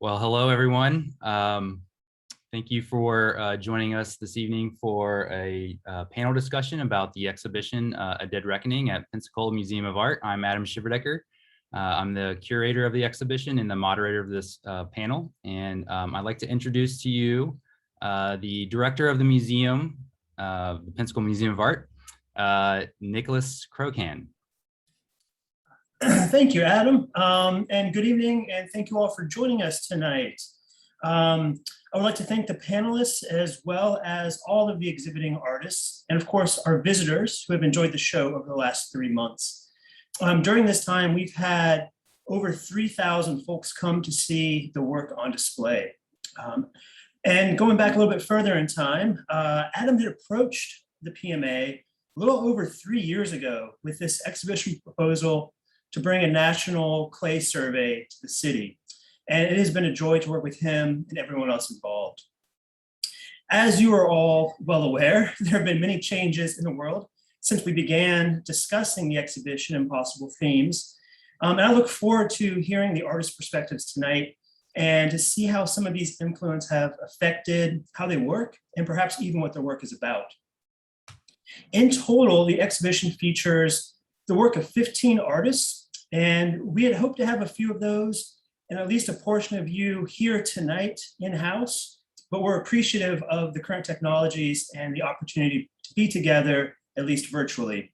Well, hello, everyone. Thank you for joining us this evening for a panel discussion about the exhibition, A Dead Reckoning at Pensacola Museum of Art. I'm Adam Shiverdecker. I'm the curator of the exhibition and the moderator of this panel. And I'd like to introduce to you the director of the museum, the Pensacola Museum of Art, Nicholas Crocan. Thank you, Adam, and good evening, and thank you all for joining us tonight. I would like to thank the panelists as well as all of the exhibiting artists, and of course, our visitors who have enjoyed the show over the last 3 months. During this time, we've had over 3,000 folks come to see the work on display. And going back a little bit further in time, Adam had approached the PMA a little over 3 years ago with this exhibition proposal to bring a national clay survey to the city. And it has been a joy to work with him and everyone else involved. As you are all well aware, there have been many changes in the world since we began discussing the exhibition and possible themes. And I look forward to hearing the artists' perspectives tonight and to see how some of these influences have affected how they work and perhaps even what their work is about. In total, the exhibition features the work of 15 artists, and we had hoped to have a few of those and at least a portion of you here tonight in-house, but we're appreciative of the current technologies and the opportunity to be together, at least virtually.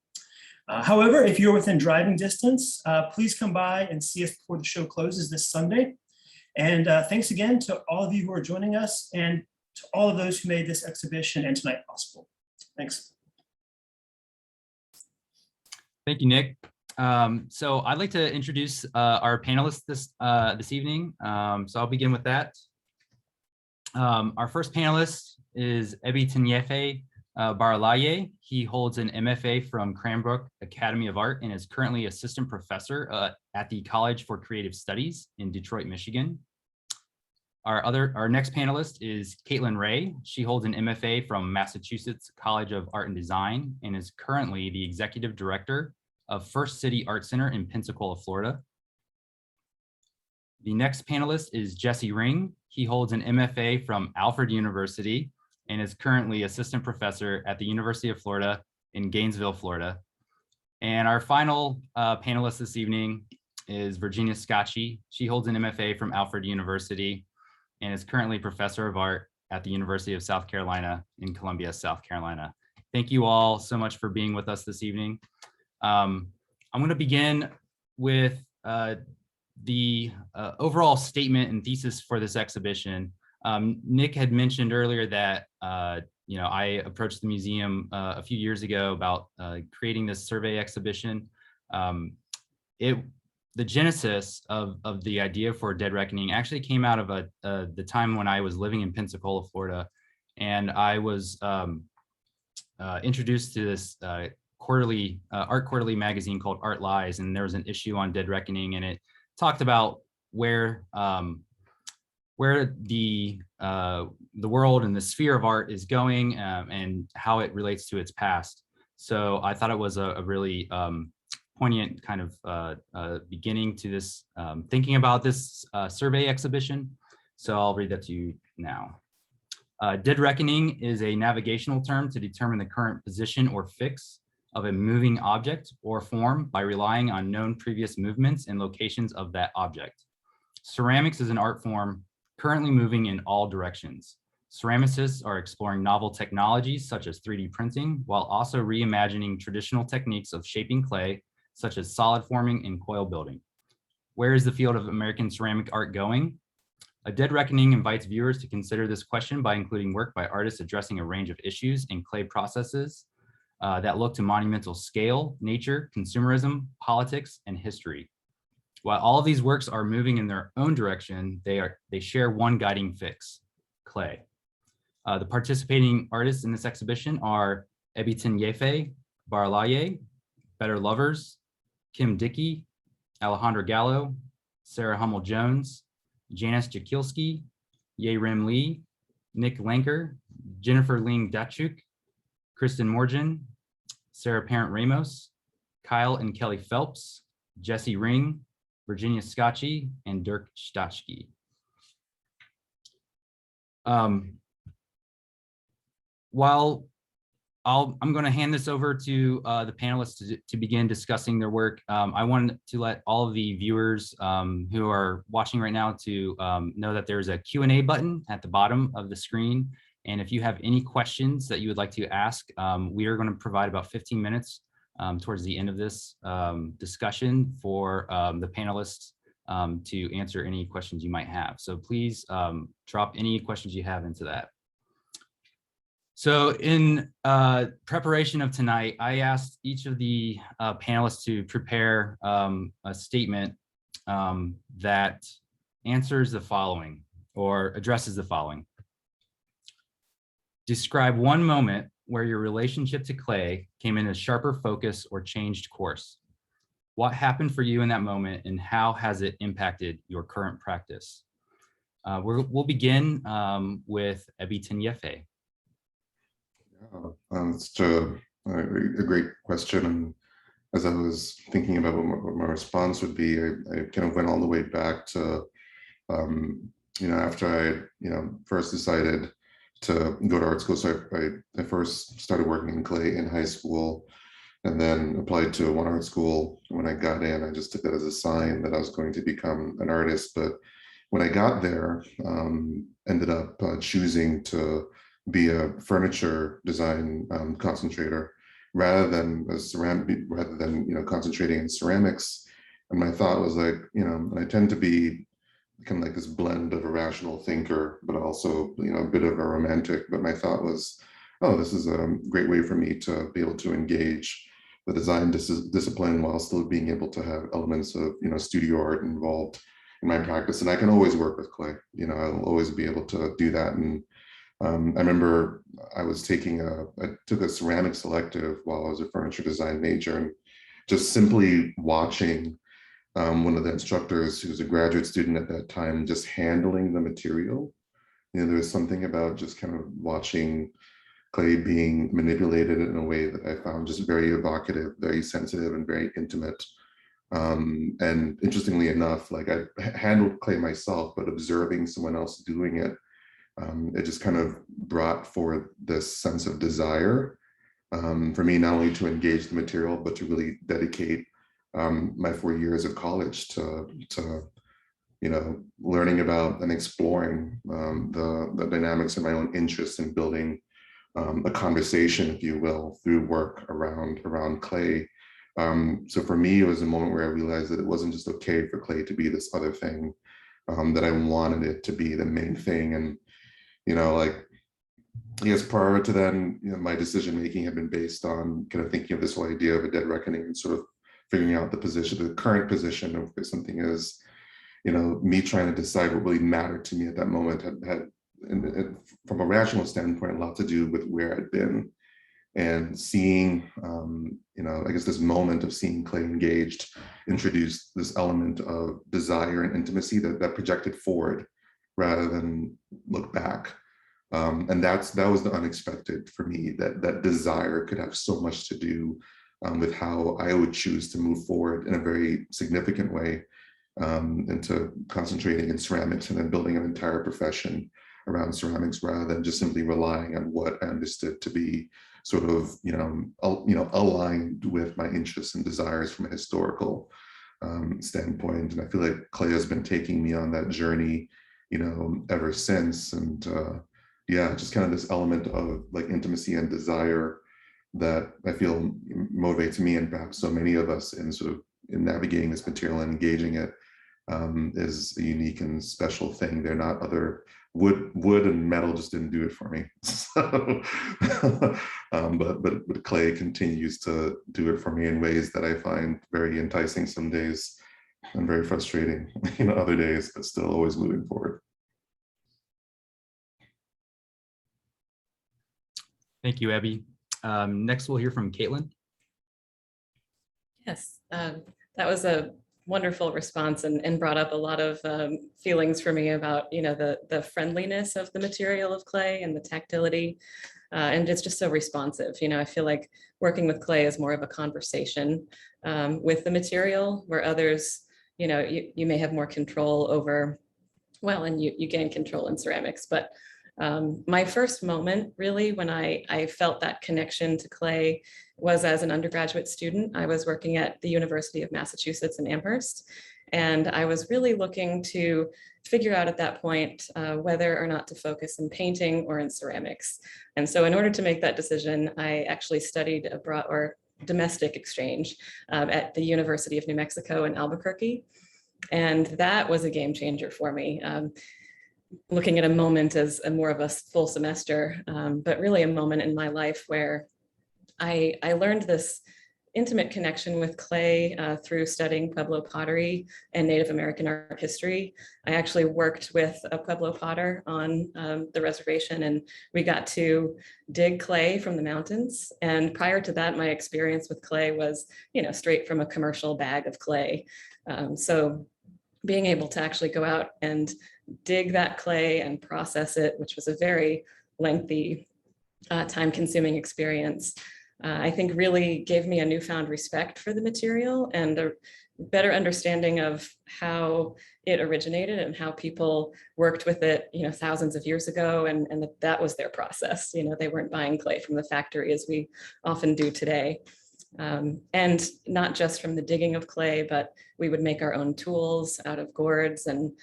However, if you're within driving distance, please come by and see us before the show closes this Sunday. And thanks again to all of you who are joining us and to all of those who made this exhibition and tonight possible. Thanks. Thank you, Nick. So I'd like to introduce our panelists this evening. So I'll begin with that. Our first panelist is Ebitenyefa Baralaye. He holds an MFA from Cranbrook Academy of Art and is currently assistant professor at the College for Creative Studies in Detroit, Michigan. Our next panelist is Rhea. She holds an MFA from Massachusetts College of Art and Design and is currently the executive director of First City Art Center in Pensacola, Florida. The next panelist is Jesse Ring. He holds an MFA from Alfred University and is currently assistant professor at the University of Florida in Gainesville, Florida. And our final panelist this evening is Virginia Scotchie. She holds an MFA from Alfred University and is currently professor of art at the University of South Carolina in Columbia, South Carolina. Thank you all so much for being with us this evening. I'm going to begin with the overall statement and thesis for this exhibition. Nick had mentioned earlier that I approached the museum a few years ago about creating this survey exhibition. The genesis of the idea for Dead Reckoning actually came out of the time when I was living in Pensacola, Florida, and I was introduced to this art quarterly magazine called Art Lies, and there was an issue on Dead Reckoning, and it talked about where the world and the sphere of art is going and how it relates to its past. So I thought it was a really poignant kind of beginning to this thinking about this survey exhibition. So I'll read that to you now. Dead Reckoning is a navigational term to determine the current position or fix of a moving object or form by relying on known previous movements and locations of that object. Ceramics is an art form currently moving in all directions. Ceramicists are exploring novel technologies such as 3D printing, while also reimagining traditional techniques of shaping clay, such as solid forming and coil building. Where is the field of American ceramic art going? A Dead Reckoning invites viewers to consider this question by including work by artists addressing a range of issues in clay processes that look to monumental scale, nature, consumerism, politics, and history. While all of these works are moving in their own direction, they share one guiding fix: clay. The participating artists in this exhibition are Ebitenyefa Baralaye, Better Lovers, Kim Dickey, Alejandra Gallo, Sarah Hummel-Jones, Janice Jakilski, Ye Rim Lee, Nick Lanker, Jennifer Ling Dachuk, Kristen Morgan, Sarah Parent Ramos, Kyle and Kelly Phelps, Jesse Ring, Virginia Scotchie, and Dirk Stachke. While I'm going to hand this over to the panelists to begin discussing their work. I wanted to let all of the viewers who are watching right now to know that there's a Q&A button at the bottom of the screen. And if you have any questions that you would like to ask, we are going to provide about 15 minutes towards the end of this discussion for the panelists to answer any questions you might have. So please drop any questions you have into that. So in preparation of tonight, I asked each of the panelists to prepare a statement that answers the following or addresses the following. Describe one moment where your relationship to clay came into sharper focus or changed course. What happened for you in that moment and how has it impacted your current practice? We'll begin with Ebitenyefa. It's a great question. And as I was thinking about what my response would be, I kind of went all the way back to, after I, first decided to go to art school. So I first started working in clay in high school and then applied to one art school. When I got in, I just took that as a sign that I was going to become an artist. But when I got there, ended up choosing to be a furniture design concentrator rather than concentrating in ceramics. And my thought was like, I tend to be kind of like this blend of a rational thinker, but also, a bit of a romantic. But my thought was, oh, this is a great way for me to be able to engage the design discipline while still being able to have elements of, studio art involved in my practice. And I can always work with clay, I'll always be able to do that. And I remember I took a ceramics elective while I was a furniture design major, and just simply watching one of the instructors who was a graduate student at that time, just handling the material. There was something about just kind of watching clay being manipulated in a way that I found just very evocative, very sensitive, and very intimate. And interestingly enough, like I handled clay myself, but observing someone else doing it, it just kind of brought forth this sense of desire for me, not only to engage the material, but to really dedicate my 4 years of college to learning about and exploring the dynamics of my own interest in building a conversation, if you will, through work around clay. So for me, it was a moment where I realized that it wasn't just okay for clay to be this other thing, that I wanted it to be the main thing. And I guess prior to then, my decision making had been based on kind of thinking of this whole idea of a dead reckoning and sort of figuring out the current position of where something is. Me trying to decide what really mattered to me at that moment had from a rational standpoint, a lot to do with where I'd been and seeing, I guess this moment of seeing clay engaged introduced this element of desire and intimacy that projected forward rather than look back. And that was the unexpected for me, that desire could have so much to do with how I would choose to move forward in a very significant way into concentrating in ceramics and then building an entire profession around ceramics rather than just simply relying on what I understood to be sort of, aligned with my interests and desires from a historical standpoint. And I feel like clay has been taking me on that journey, ever since. And just kind of this element of like intimacy and desire that I feel motivates me and perhaps so many of us in navigating this material and engaging it is a unique and special thing. They're not other wood and metal just didn't do it for me. So, but clay continues to do it for me in ways that I find very enticing some days and very frustrating, other days, but still always moving forward. Thank you, Evie. Next, we'll hear from Caitlin. Yes, that was a wonderful response and brought up a lot of feelings for me about, the friendliness of the material of clay and the tactility. And it's just so responsive. I feel like working with clay is more of a conversation with the material, where others, you may have more control over, well, and you gain control in ceramics, but My first moment really when I felt that connection to clay was as an undergraduate student. I was working at the University of Massachusetts in Amherst, and I was really looking to figure out at that point whether or not to focus in painting or in ceramics. And so in order to make that decision, I actually studied abroad or domestic exchange at the University of New Mexico in Albuquerque. And that was a game changer for me. Looking at a moment as more of a full semester, but really a moment in my life where I learned this intimate connection with clay through studying Pueblo pottery and Native American art history. I actually worked with a Pueblo potter on the reservation, and we got to dig clay from the mountains. And prior to that, my experience with clay was, straight from a commercial bag of clay. So being able to actually go out and dig that clay and process it, which was a very lengthy, time-consuming experience, I think really gave me a newfound respect for the material and a better understanding of how it originated and how people worked with it, thousands of years ago, and that was their process. They weren't buying clay from the factory as we often do today. And not just from the digging of clay, but we would make our own tools out of gourds and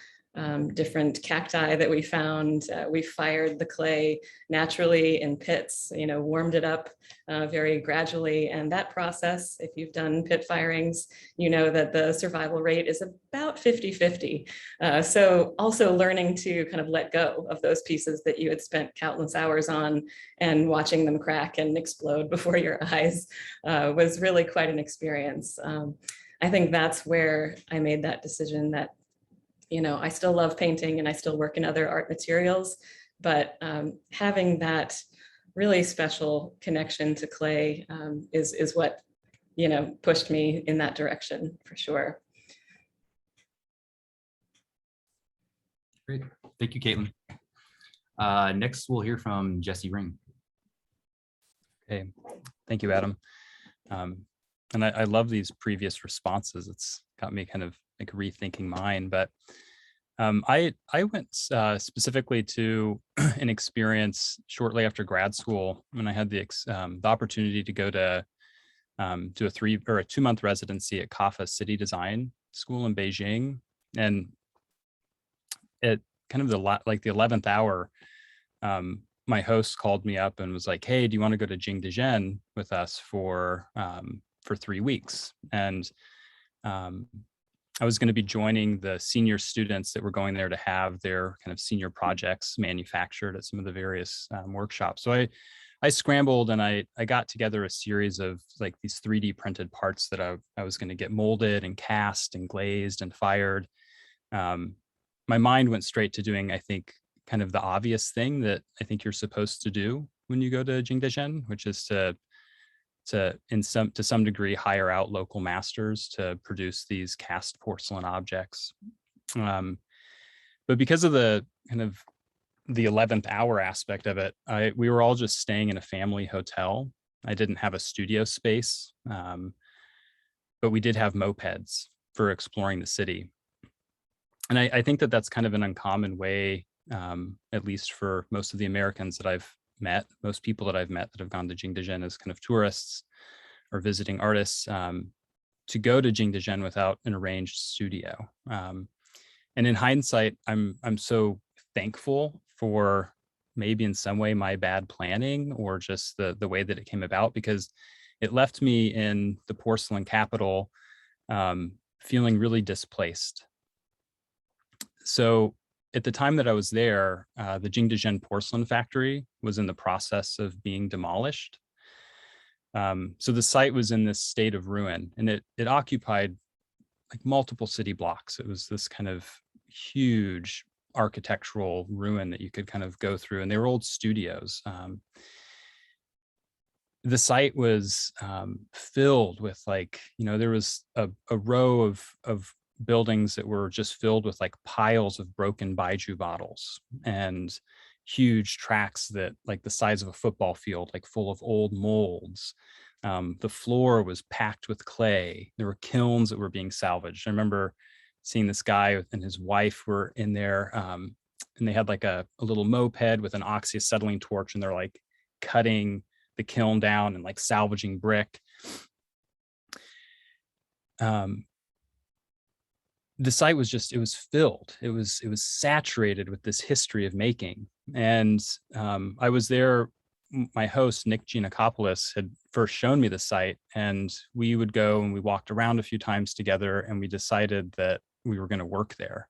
different cacti that we found. We fired the clay naturally in pits, warmed it up very gradually. And that process, if you've done pit firings, you know that the survival rate is about 50-50. So also learning to kind of let go of those pieces that you had spent countless hours on and watching them crack and explode before your eyes was really quite an experience. I think that's where I made that decision that I still love painting and I still work in other art materials, but having that really special connection to clay is what, pushed me in that direction for sure. Great. Thank you, Caitlin. Next, we'll hear from Jesse Ring. Okay. Thank you, Adam. And I love these previous responses. It's got me kind of like rethinking mine, but I went specifically to an experience shortly after grad school when I had the opportunity to go to a 2-month residency at CAFA City Design School in Beijing, and at kind of the 11th hour, my host called me up and was like, "Hey, do you want to go to Jingdezhen with us for 3 weeks?" And I was going to be joining the senior students that were going there to have their kind of senior projects manufactured at some of the various workshops. So I scrambled and I got together a series of like these 3D printed parts that I was going to get molded and cast and glazed and fired. My mind went straight to doing, I think, kind of the obvious thing that I think you're supposed to do when you go to Jingdezhen, which is to some degree hire out local masters to produce these cast porcelain objects. But because of the 11th hour aspect of it, we were all just staying in a family hotel. I didn't have a studio space, but we did have mopeds for exploring the city. And I think that that's kind of an uncommon way, at least for most of the Americans that I've met, most people that I've met that have gone to Jingdezhen as kind of tourists or visiting artists, to go to Jingdezhen without an arranged studio. And in hindsight, I'm so thankful for maybe in some way my bad planning or just the way that it came about, because it left me in the porcelain capital feeling really displaced. So at the time that I was there, the Jingdezhen porcelain factory was in the process of being demolished. So the site was in this state of ruin, and it occupied like multiple city blocks. It was this kind of huge architectural ruin that you could kind of go through, and they were old studios. The site was filled with there was a row of buildings that were just filled with like piles of broken baijiu bottles and huge tracks that like the size of a football field, like full of old molds. The floor was packed with clay. There were kilns that were being salvaged. I remember seeing this guy and his wife were in there and they had like a little moped with an oxyacetylene torch, and they're like cutting the kiln down and like salvaging brick. The site was just, it was filled. It was saturated with this history of making. And I was there, my host, Nick Giannakopoulos, had first shown me the site, and we would go and we walked around a few times together, and we decided that we were going to work there.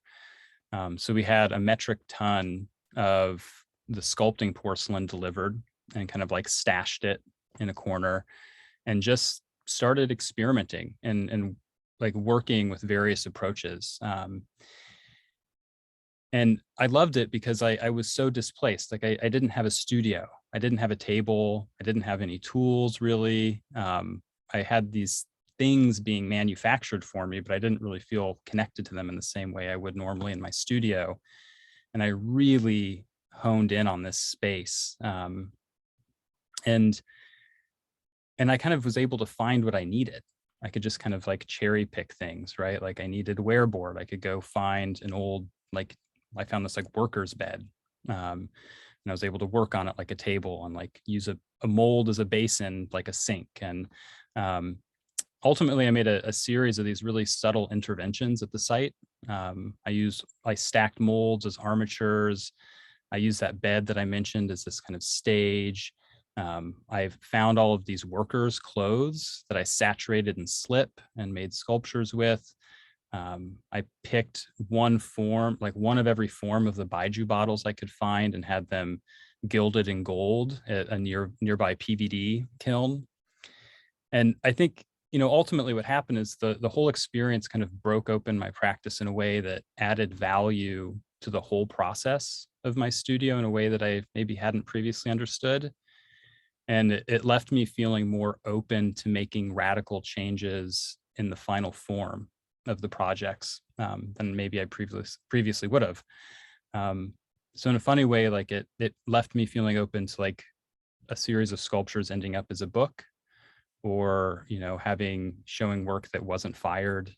So we had a metric ton of the sculpting porcelain delivered and kind of like stashed it in a corner and just started experimenting and like working with various approaches. And I loved it because I was so displaced. Like I didn't have a studio. I didn't have a table. I didn't have any tools really. I had these things being manufactured for me, but I didn't really feel connected to them in the same way I would normally in my studio. And I really honed in on this space. And I kind of was able to find what I needed. I could just kind of like cherry pick things, right? Like I needed a wearboard. I could go find an old, like I found this like worker's bed. And I was able to work on it like a table and like use a mold as a basin, like a sink. And ultimately I made a series of these really subtle interventions at the site. I stacked molds as armatures. I used that bed that I mentioned as this kind of stage. I've found all of these workers' clothes that I saturated in slip and made sculptures with. I picked one form, like one of every form of the Baiju bottles I could find, and had them gilded in gold at a nearby PVD kiln. And I think, ultimately what happened is the whole experience kind of broke open my practice in a way that added value to the whole process of my studio in a way that I maybe hadn't previously understood. And it left me feeling more open to making radical changes in the final form of the projects than maybe I previously would have. So in a funny way, like it left me feeling open to like a series of sculptures ending up as a book, or showing work that wasn't fired,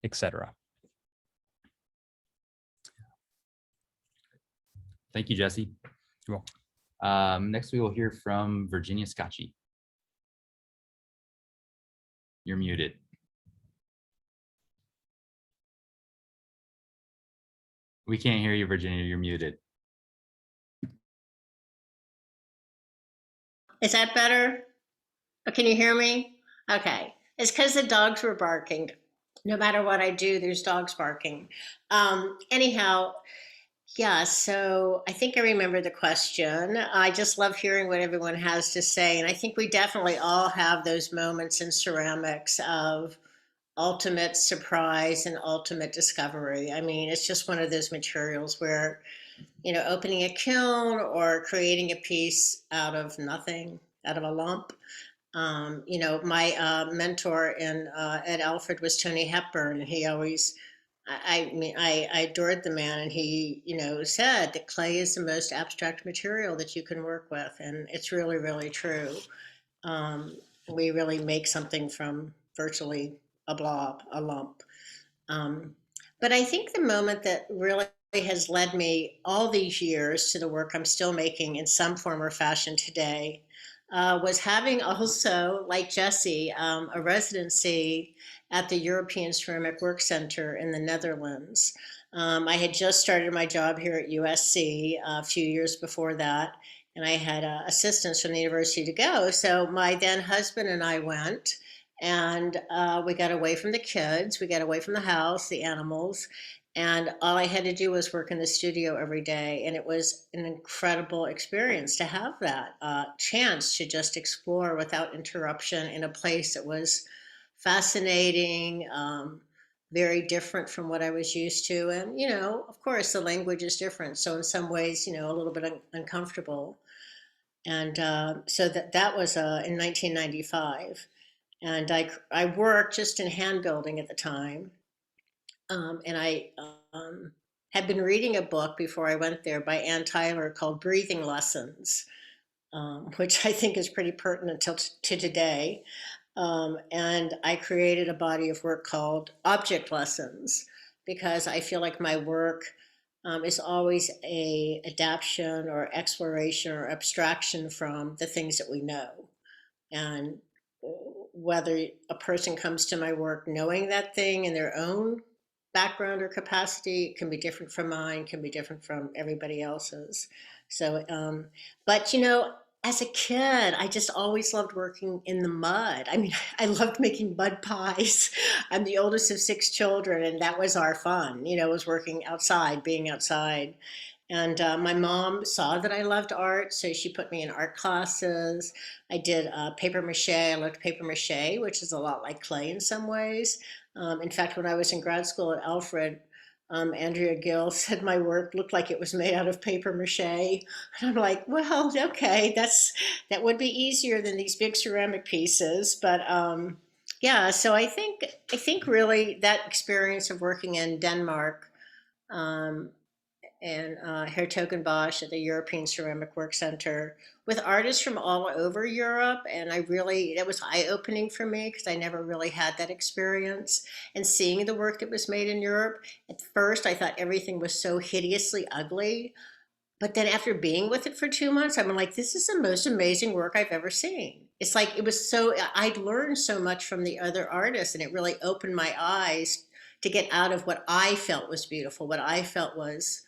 etc. Thank you, Jesse. You're welcome. Next, we will hear from Virginia Scotchie. You're muted. We can't hear you, Virginia. You're muted. Is that better? Oh, can you hear me? Okay. It's because the dogs were barking. No matter what I do, there's dogs barking. Anyhow, yeah, so I think I remember the question. I just love hearing what everyone has to say. And I think we definitely all have those moments in ceramics of ultimate surprise and ultimate discovery. I mean, it's just one of those materials where, opening a kiln or creating a piece out of nothing, out of a lump. My mentor at Alfred was Tony Hepburn, and he always, I adored the man, and he, said that clay is the most abstract material that you can work with, and it's really, really true. We really make something from virtually a blob, a lump. But I think the moment that really has led me all these years to the work I'm still making in some form or fashion today was having also, like Jesse, a residency at the European Ceramic Work Center in the Netherlands. I had just started my job here at USC a few years before that, and I had assistants from the university to go. So my then husband and I went, and we got away from the kids, we got away from the house, the animals, and all I had to do was work in the studio every day. And it was an incredible experience to have that chance to just explore without interruption in a place that was fascinating, very different from what I was used to. And, of course, the language is different. So in some ways, a little bit uncomfortable. And so that was in 1995. And I worked just in hand building at the time. And I had been reading a book before I went there by Ann Tyler called Breathing Lessons, which I think is pretty pertinent to today. And I created a body of work called Object Lessons, because I feel like my work is always a adaptation or exploration or abstraction from the things that we know. And whether a person comes to my work knowing that thing in their own background or capacity, it can be different from mine, can be different from everybody else's. So, but as a kid, I just always loved working in the mud. I mean, I loved making mud pies. I'm the oldest of 6 children, and that was our fun, was working outside, being outside. And my mom saw that I loved art, so she put me in art classes. I did paper mache. I loved paper mache, which is a lot like clay in some ways. In fact, when I was in grad school at Alfred, Andrea Gill said my work looked like it was made out of paper mache. And I'm like, well, okay, that would be easier than these big ceramic pieces. But yeah, so I think really that experience of working in Denmark and Hertogenbosch at the European Ceramic Work Center with artists from all over Europe. And that was eye-opening for me because I never really had that experience. And seeing the work that was made in Europe, at first I thought everything was so hideously ugly. But then after being with it for 2 months, I'm like, this is the most amazing work I've ever seen. It's like, I'd learned so much from the other artists, and it really opened my eyes to get out of what I felt was beautiful, what I felt was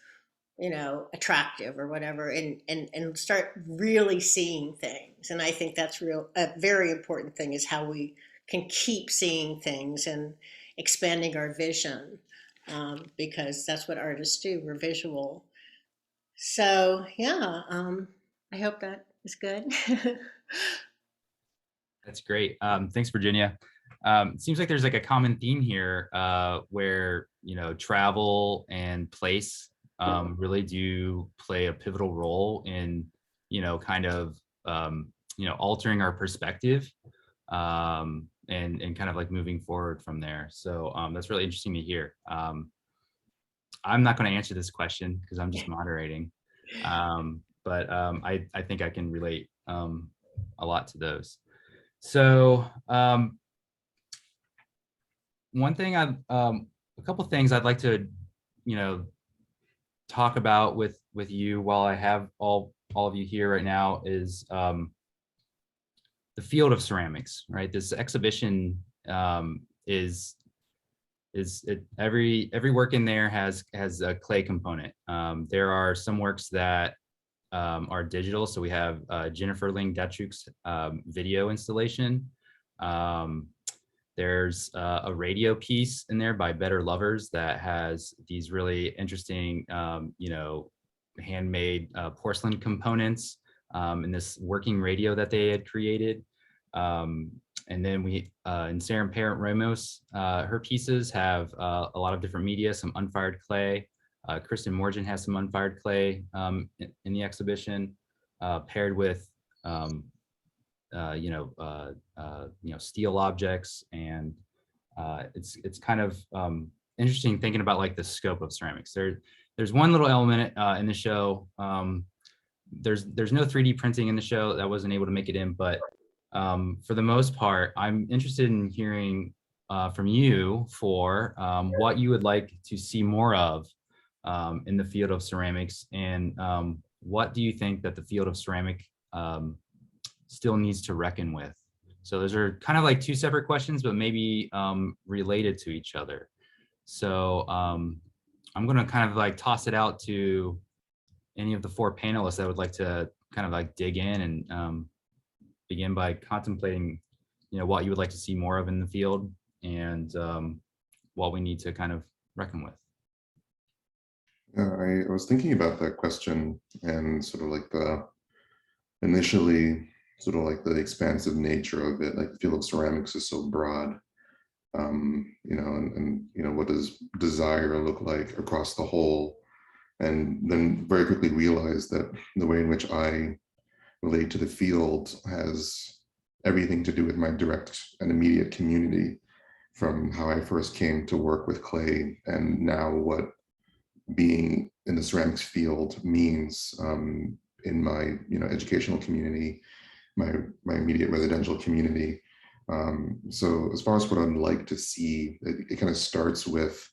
attractive or whatever, and start really seeing things. And I think that's a very important thing, is how we can keep seeing things and expanding our vision, because that's what artists do. We're visual. So yeah, I hope that is good. That's great. Thanks, Virginia. It seems like there's like a common theme here where, travel and place really do play a pivotal role in, kind of, altering our perspective and kind of like moving forward from there. So that's really interesting to hear. I'm not going to answer this question because I'm just moderating, but I think I can relate a lot to those. So one thing a couple things I'd like to, talk about with you while I have all of you here right now is the field of ceramics, right? This exhibition is every work in there has a clay component. There are some works that are digital. So we have Jennifer Ling Datchuk's video installation. There's a radio piece in there by Better Lovers that has these really interesting, handmade porcelain components in this working radio that they had created. And then we, in Sarah Parent Ramos, her pieces have a lot of different media, some unfired clay. Kristen Morgan has some unfired clay in the exhibition, paired with steel objects, and it's kind of interesting thinking about like the scope of ceramics. There's one little element in the show. There's no 3D printing in the show that wasn't able to make it in, but for the most part, I'm interested in hearing from you for what you would like to see more of in the field of ceramics, and what do you think that the field of ceramic still needs to reckon with? So those are kind of like two separate questions, but maybe related to each other. So I'm going to kind of like toss it out to any of the 4 panelists that would like to kind of like dig in and begin by contemplating, what you would like to see more of in the field, and what we need to kind of reckon with. I was thinking about that question, and sort of like initially sort of like the expansive nature of it. Like the field of ceramics is so broad, and what does desire look like across the whole? And then very quickly realized that the way in which I relate to the field has everything to do with my direct and immediate community, from how I first came to work with clay, and now what being in the ceramics field means in my educational community, my immediate residential community. So as far as what I'd like to see, it kind of starts with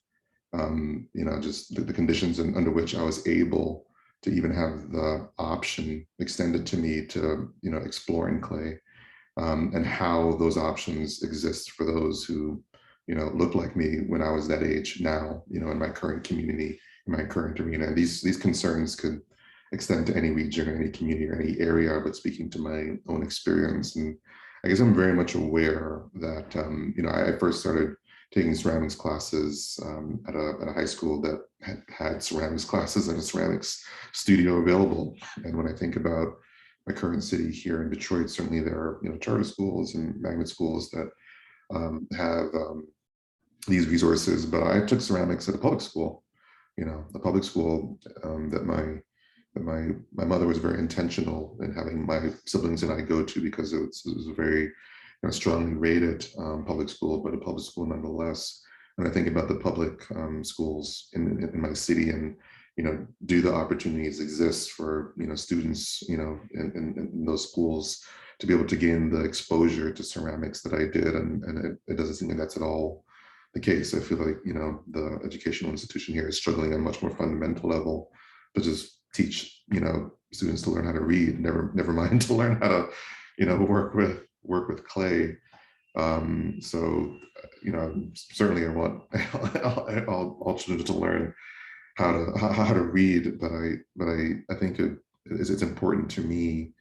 just the conditions under which I was able to even have the option extended to me to, explore in clay, and how those options exist for those who, look like me when I was that age now, in my current community, in my current arena. And these concerns could extend to any region or any community or any area, but speaking to my own experience. And I guess I'm very much aware that, I first started taking ceramics classes at a high school that had ceramics classes and a ceramics studio available. And when I think about my current city here in Detroit, certainly there are charter schools and magnet schools that have these resources. But I took ceramics at a public school, a public school that my mother was very intentional in having my siblings and I go to, because it was a very strongly rated public school, but a public school nonetheless. And I think about the public schools in my city, and do the opportunities exist for students in those schools to be able to gain the exposure to ceramics that I did, and it doesn't seem like that's at all the case. I feel like the educational institution here is struggling on a much more fundamental level to just teach students to learn how to read, never mind to learn how to work with clay. So certainly I want all children to learn how to read, but I think it's important to me,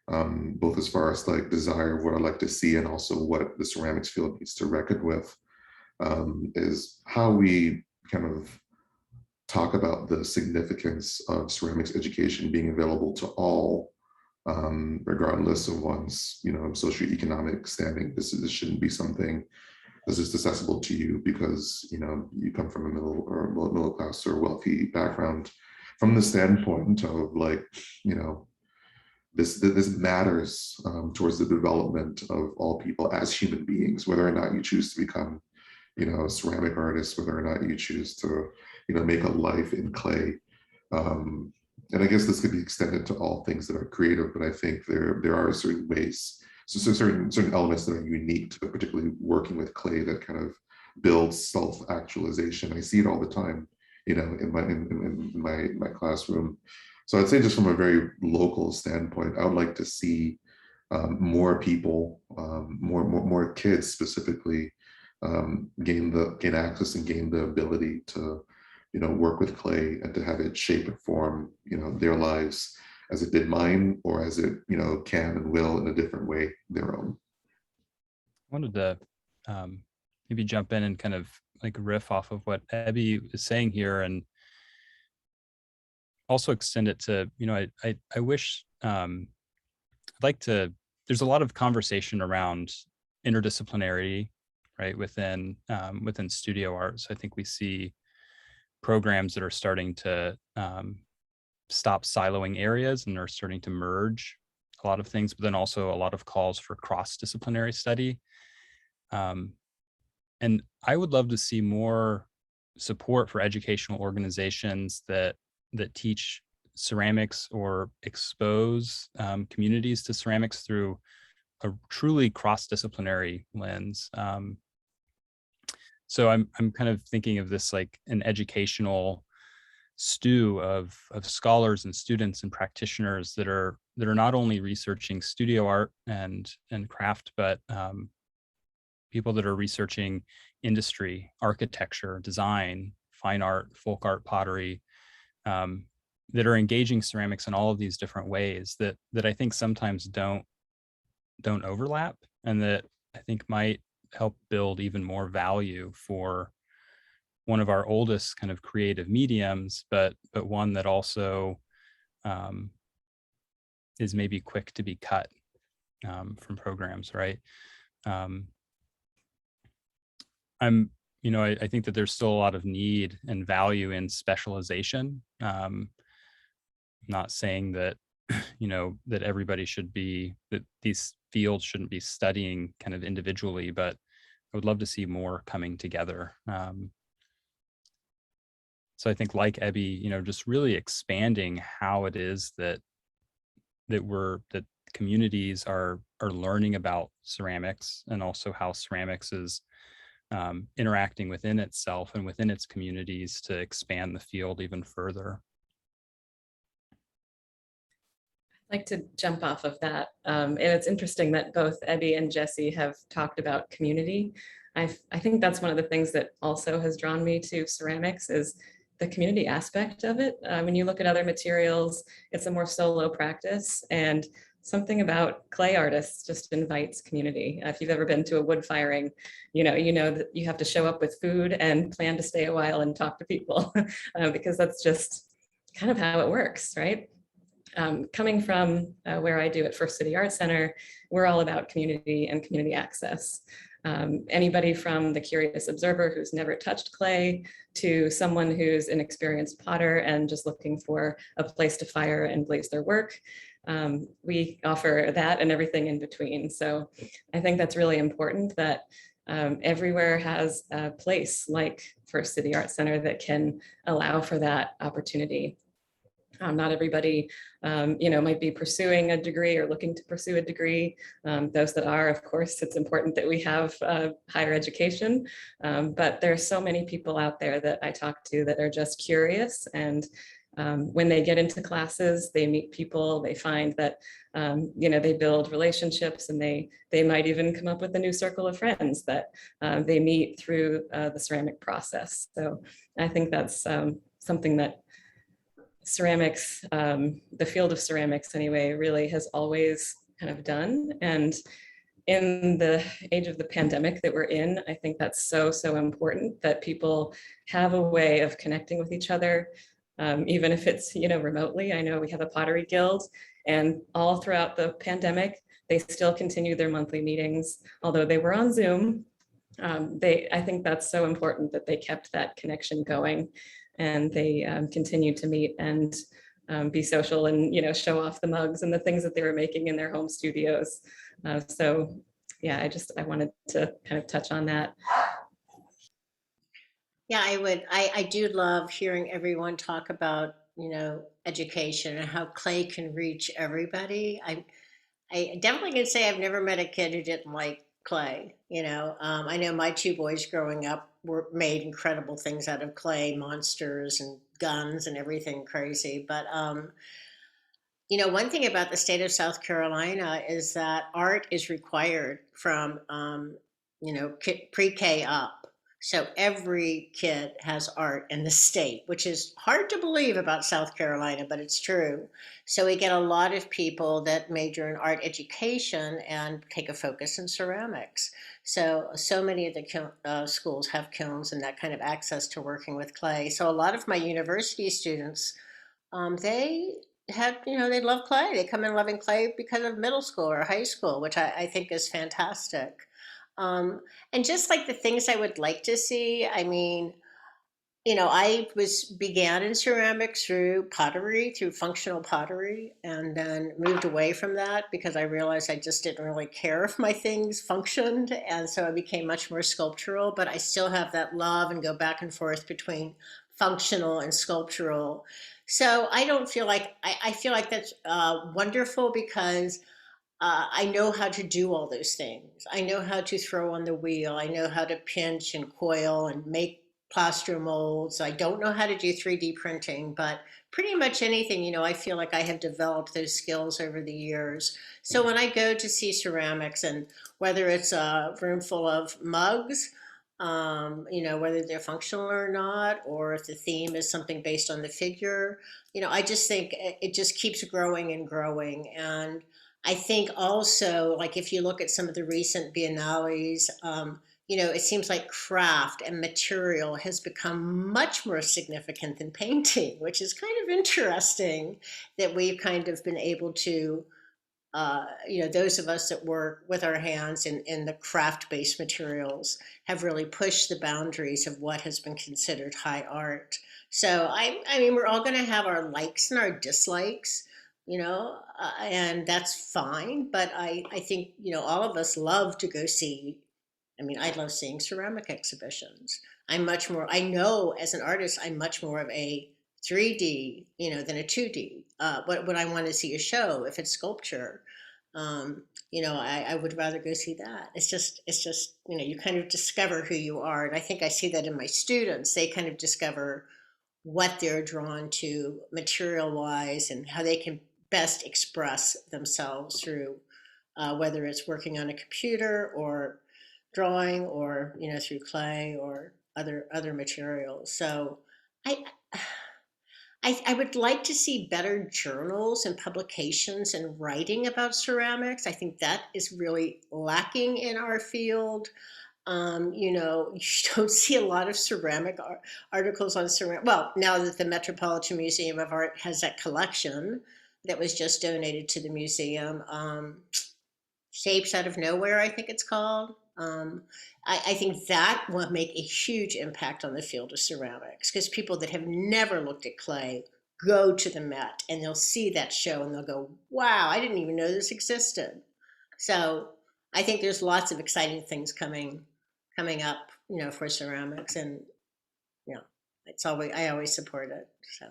both as far as like desire of what I'd like to see, and also what the ceramics field needs to reckon with, is how we kind of talk about the significance of ceramics education being available to all, regardless of one's socioeconomic standing. This shouldn't be something that's just accessible to you because you come from a middle class or wealthy background. From the standpoint of like this matters towards the development of all people as human beings, whether or not you choose to become a ceramic artist, whether or not you choose to make a life in clay. And I guess this could be extended to all things that are creative, but I think there are certain ways, so certain elements that are unique to particularly working with clay that kind of builds self-actualization. I see it all the time, in my classroom. So I'd say, just from a very local standpoint, I would like to see more people, more kids specifically, gain access and gain the ability to work with clay, and to have it shape and form their lives as it did mine, or as it can and will in a different way their own. I wanted to maybe jump in and kind of like riff off of what Evie is saying here, and also extend it to I wish I'd like to. There's a lot of conversation around interdisciplinarity, right, within studio art. So I think we see programs that are starting to stop siloing areas and are starting to merge a lot of things, but then also a lot of calls for cross-disciplinary study. And I would love to see more support for educational organizations that teach ceramics or expose communities to ceramics through a truly cross-disciplinary lens. So I'm kind of thinking of this like an educational stew of scholars and students and practitioners that are not only researching studio art and craft, but people that are researching industry, architecture, design, fine art, folk art, pottery, that are engaging ceramics in all of these different ways that I think sometimes don't overlap, and that I think might help build even more value for one of our oldest kind of creative mediums, but one that also is maybe quick to be cut from programs, right? I think that there's still a lot of need and value in specialization. Not saying that that everybody should be, that these fields shouldn't be studying kind of individually, but I would love to see more coming together. So I think, like Evie, just really expanding how it is that communities are learning about ceramics, and also how ceramics is interacting within itself and within its communities to expand the field even further. I'd like to jump off of that. And it's interesting that both Evie and Jesse have talked about community. I think that's one of the things that also has drawn me to ceramics is the community aspect of it. When you look at other materials, it's a more solo practice, and something about clay artists just invites community. If you've ever been to a wood firing, you know that you have to show up with food and plan to stay a while and talk to people because that's just kind of how it works, right? Coming from where I do at First City Art Center, we're all about community and community access. Anybody from the curious observer who's never touched clay to someone who's an experienced potter and just looking for a place to fire and blaze their work. We offer that and everything in between. So I think that's really important that everywhere has a place like First City Art Center that can allow for that opportunity. Not everybody, might be pursuing a degree or looking to pursue a degree. Those that are, of course, it's important that we have higher education. But there are so many people out there that I talk to that are just curious. And when they get into classes, they meet people, they find that, they build relationships, and they might even come up with a new circle of friends that they meet through the ceramic process. So I think that's something that ceramics, the field of ceramics anyway, really has always kind of done. And in the age of the pandemic that we're in, I think that's so important that people have a way of connecting with each other, even if it's, remotely. I know we have a pottery guild, and all throughout the pandemic, they still continue their monthly meetings, although they were on Zoom. I think that's so important that they kept that connection going. And they continued to meet and be social and, show off the mugs and the things that they were making in their home studios. So yeah, I wanted to kind of touch on that. Yeah, I do love hearing everyone talk about, education and how clay can reach everybody. I definitely can say I've never met a kid who didn't like clay. I know my two boys growing up made incredible things out of clay, monsters and guns and everything crazy. But one thing about the state of South Carolina is that art is required from pre-K up. So every kid has art in the state, which is hard to believe about South Carolina, but it's true. So we get a lot of people that major in art education and take a focus in ceramics. So many of the schools have kilns and that kind of access to working with clay. So a lot of my university students, they they love clay. They come in loving clay because of middle school or high school, which I think is fantastic. And just like the things I would like to see, I mean, I began in ceramics through pottery, through functional pottery, and then moved away from that because I realized I just didn't really care if my things functioned. And so I became much more sculptural, but I still have that love and go back and forth between functional and sculptural. So I don't feel like, I feel like that's wonderful because I know how to do all those things. I know how to throw on the wheel. I know how to pinch and coil and make plaster molds. I don't know how to do 3D printing, but pretty much anything, I feel like I have developed those skills over the years. So when I go to see ceramics, and whether it's a room full of mugs, whether they're functional or not, or if the theme is something based on the figure, I just think it just keeps growing and growing. And I think also, like if you look at some of the recent biennales, it seems like craft and material has become much more significant than painting, which is kind of interesting that we've kind of been able to, those of us that work with our hands in the craft-based materials have really pushed the boundaries of what has been considered high art. So I mean, we're all going to have our likes and our dislikes. And that's fine. But I think, all of us love to go see, I love seeing ceramic exhibitions. I know as an artist, I'm much more of a 3D, than a 2D. But when I want to see a show, if it's sculpture, I would rather go see that. It's just, you kind of discover who you are. And I think I see that in my students. They kind of discover what they're drawn to material wise and how they can best express themselves through whether it's working on a computer or drawing or, through clay or other materials. So I, I would like to see better journals and publications and writing about ceramics. I think that is really lacking in our field. You don't see a lot of ceramic articles on ceramic. Well, now that the Metropolitan Museum of Art has that collection that was just donated to the museum, Shapes Out of Nowhere, I think it's called. I think that will make a huge impact on the field of ceramics, because people that have never looked at clay go to the Met and they'll see that show and they'll go, wow, I didn't even know this existed. So I think there's lots of exciting things coming up, for ceramics, and I always support it. So.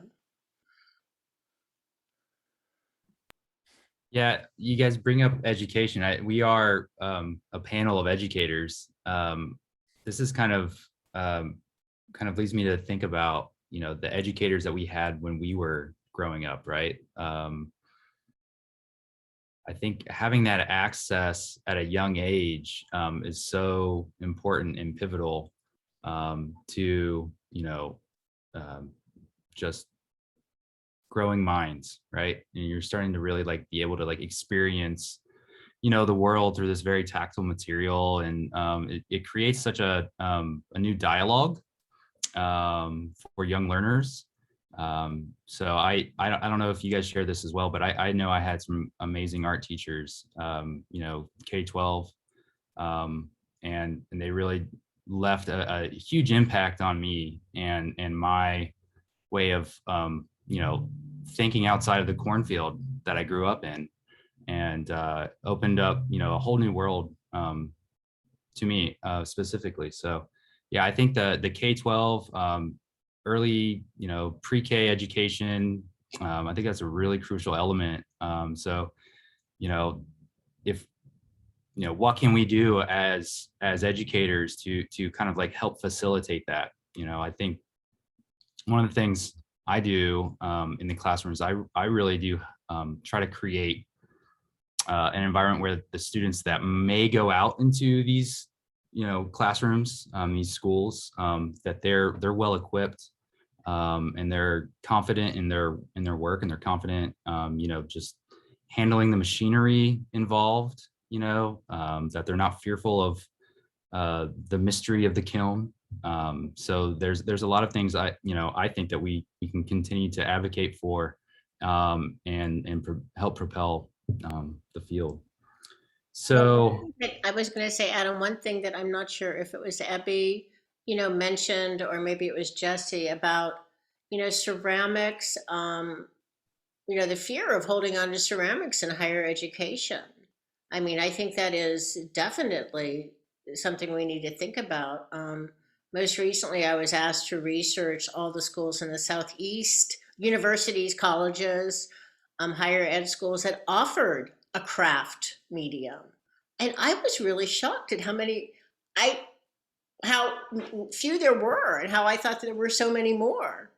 Yeah, you guys bring up education. We are a panel of educators. This is kind of leads me to think about, the educators that we had when we were growing up, right? I think having that access at a young age is so important and pivotal to, just growing minds, right? And you're starting to really be able to experience, the world through this very tactile material, and it creates such a new dialogue for young learners. So I don't know if you guys share this as well, but I know I had some amazing art teachers, K-12, and they really left a huge impact on me and my way of thinking outside of the cornfield that I grew up in, and opened up a whole new world to me specifically. So yeah, I think the K-12 early pre-K education, I think that's a really crucial element. So if what can we do as educators to kind of help facilitate that? I think one of the things I do in the classrooms, I really do try to create an environment where the students that may go out into these classrooms, these schools, that they're well equipped, and they're confident in their work, and they're confident just handling the machinery involved, that they're not fearful of the mystery of the kiln. So there's a lot of things I think that we can continue to advocate for, and help propel the field. So I was going to say, Adam, one thing that I'm not sure if it was Evie, mentioned, or maybe it was Jesse, about, ceramics, the fear of holding on to ceramics in higher education. I mean, I think that is definitely something we need to think about. Most recently, I was asked to research all the schools in the Southeast, universities, colleges, higher ed schools that offered a craft medium. And I was really shocked at how few there were, and how I thought there were so many more,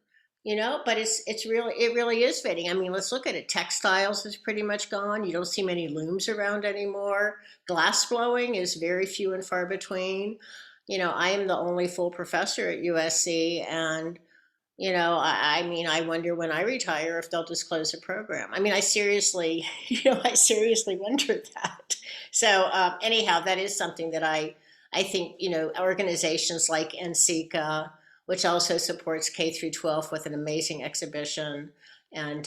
but it really is fading. I mean, let's look at it. Textiles is pretty much gone. You don't see many looms around anymore. Glass blowing is very few and far between. I am the only full professor at USC, and I wonder when I retire if they'll disclose a program. I mean, I seriously wonder that. So anyhow, that is something that I think, organizations like NCECA, which also supports K through 12 with an amazing exhibition, and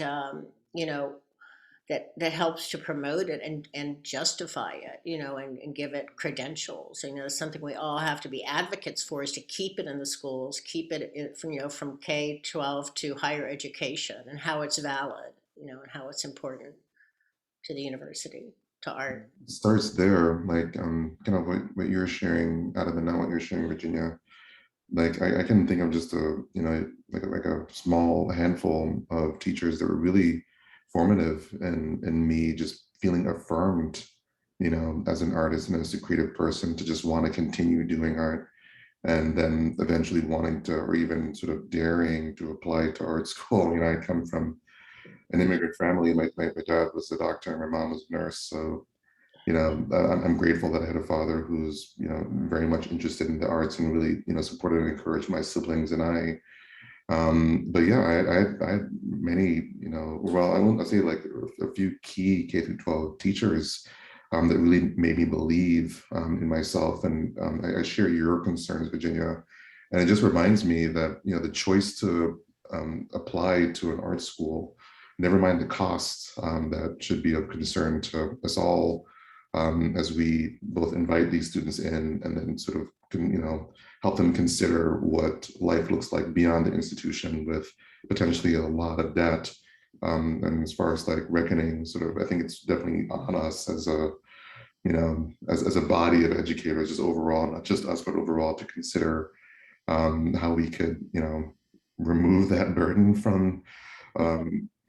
that helps to promote it and justify it, and give it credentials. Something we all have to be advocates for, is to keep it in the schools, keep it from K-12 to higher education, and how it's valid, and how it's important to the university, to art. It starts there, kind of what you're sharing, Adam, and now what you're sharing, Virginia. I can think of just a small handful of teachers that were really formative in me just feeling affirmed, you know, as an artist and as a creative person, to just want to continue doing art, and then eventually wanting to, or even sort of daring to apply to art school. You know, I come from an immigrant family. My dad was a doctor and my mom was a nurse. So, you know, I'm grateful that I had a father who's, you know, very much interested in the arts and really, you know, supported and encouraged my siblings and I. But yeah, I had many, you know, well, I won't say like a few key K through 12 teachers that really made me believe in myself. And I share your concerns, Virginia. And it just reminds me that, you know, the choice to apply to an art school, never mind the cost, that should be of concern to us all, as we both invite these students in and then sort of, you know, help them consider what life looks like beyond the institution with potentially a lot of debt. And as far as like reckoning, sort of, I think it's definitely on us as a, you know, as a body of educators, just overall, not just us, but overall, to consider how we could, you know, remove that burden from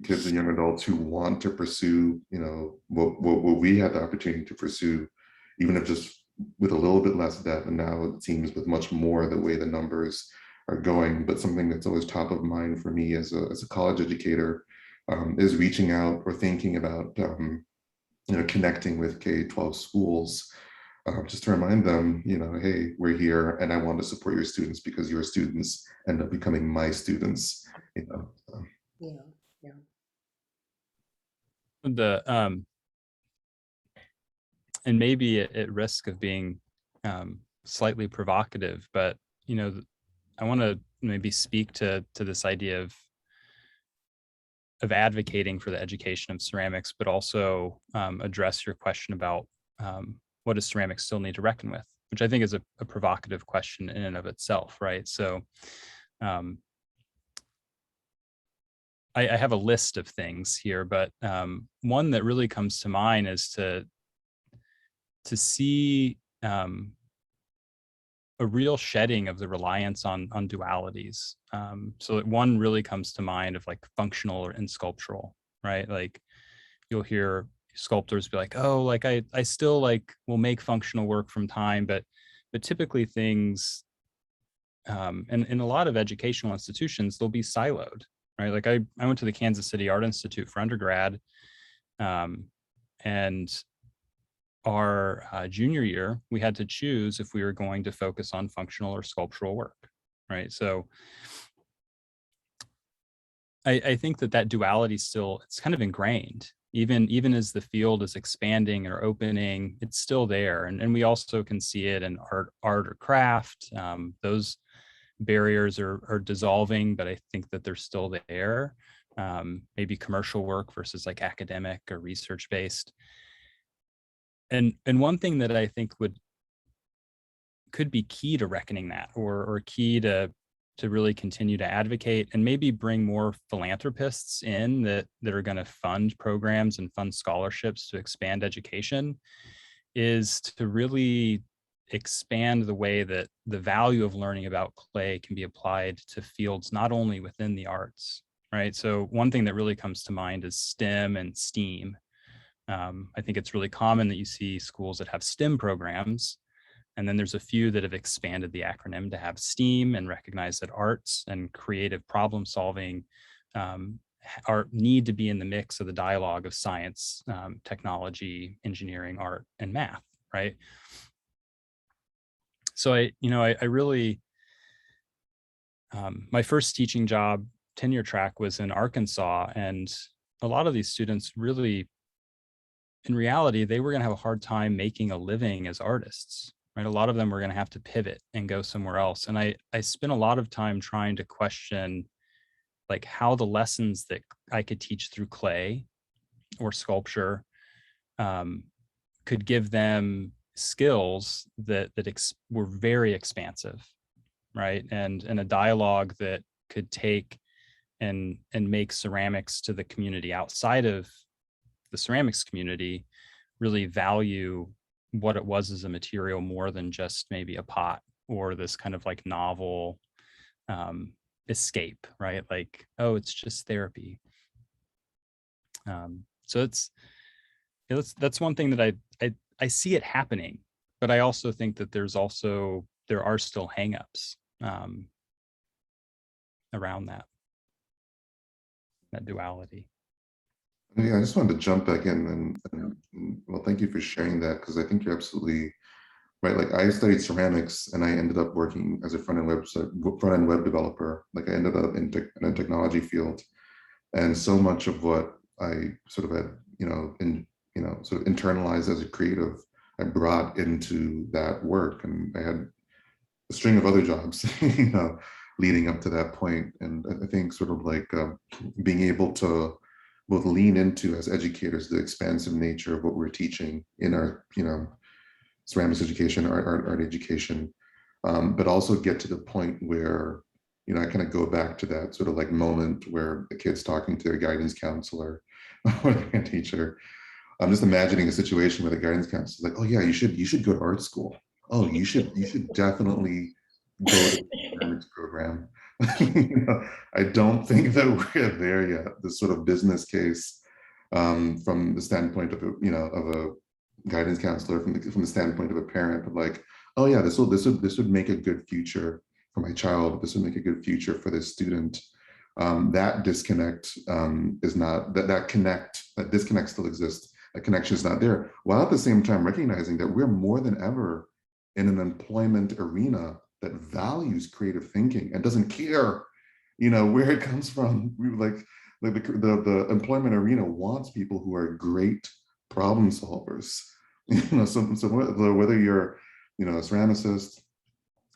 kids and young adults who want to pursue, you know, what we had the opportunity to pursue, even if just with a little bit less debt. And now it seems with much more the way the numbers are going. But something that's always top of mind for me as a college educator is reaching out or thinking about, you know, connecting with K-12 schools, just to remind them, you know, hey, we're here and I want to support your students because your students end up becoming my students, you know. Yeah, yeah. The and maybe at risk of being slightly provocative, but you know, I want to maybe speak to this idea of advocating for the education of ceramics, but also address your question about what does ceramics still need to reckon with, which I think is a provocative question in and of itself, right? So I have a list of things here, but one that really comes to mind is to see a real shedding of the reliance on dualities. So one really comes to mind of like functional and sculptural, right? Like you'll hear sculptors be like, oh, like I still like will make functional work from time, but typically things, and in a lot of educational institutions, they'll be siloed, right? Like I went to the Kansas City Art Institute for undergrad, and our junior year, we had to choose if we were going to focus on functional or sculptural work, right? So I think that duality still, it's kind of ingrained, even as the field is expanding or opening, it's still there. And we also can see it in art or craft. Those barriers are dissolving, but I think that they're still there. Maybe commercial work versus like academic or research based. And one thing that I think could be key to reckoning that, or key to really continue to advocate and maybe bring more philanthropists in that are going to fund programs and fund scholarships to expand education, is to really expand the way that the value of learning about clay can be applied to fields not only within the arts, right? So one thing that really comes to mind is STEM and STEAM. I think it's really common that you see schools that have STEM programs, and then there's a few that have expanded the acronym to have STEAM and recognize that arts and creative problem solving need to be in the mix of the dialogue of science, technology, engineering, art, and math, right? So I really, my first teaching job, tenure track, was in Arkansas, and a lot of these students really, in reality, they were going to have a hard time making a living as artists, right? A lot of them were going to have to pivot and go somewhere else. And I spent a lot of time trying to question like how the lessons that I could teach through clay or sculpture could give them skills that were very expansive, right? And a dialogue that could take and make ceramics to the community outside of the ceramics community really value what it was as a material more than just maybe a pot or this kind of like novel escape, right? Like, oh, it's just therapy. So that's one thing that I see it happening, but I also think that there are still hangups around that duality. Yeah, I just wanted to jump back in and well, thank you for sharing that, because I think you're absolutely right. Like, I studied ceramics and I ended up working as a front-end web developer. Like, I ended up in a technology field, and so much of what I sort of had, sort of internalized as a creative, I brought into that work, and I had a string of other jobs, leading up to that point. And I think sort of like being able to both lean into, as educators, the expansive nature of what we're teaching in our, ceramics education, art education, but also get to the point where, I kind of go back to that sort of like moment where the kid's talking to a guidance counselor or a teacher. I'm just imagining a situation where the guidance counselor is like, "Oh yeah, you should go to art school. Oh, you should definitely go to the ceramics program." I don't think that we're there yet. This sort of business case, from the standpoint of a guidance counselor, from the standpoint of a parent, of like, "Oh yeah, this would make a good future for my child. This would make a good future for this student." That disconnect is not that disconnect still exists. That connection is not there, while at the same time recognizing that we're more than ever in an employment arena that values creative thinking and doesn't care, where it comes from. The employment arena wants people who are great problem solvers. So whether you're, a ceramicist,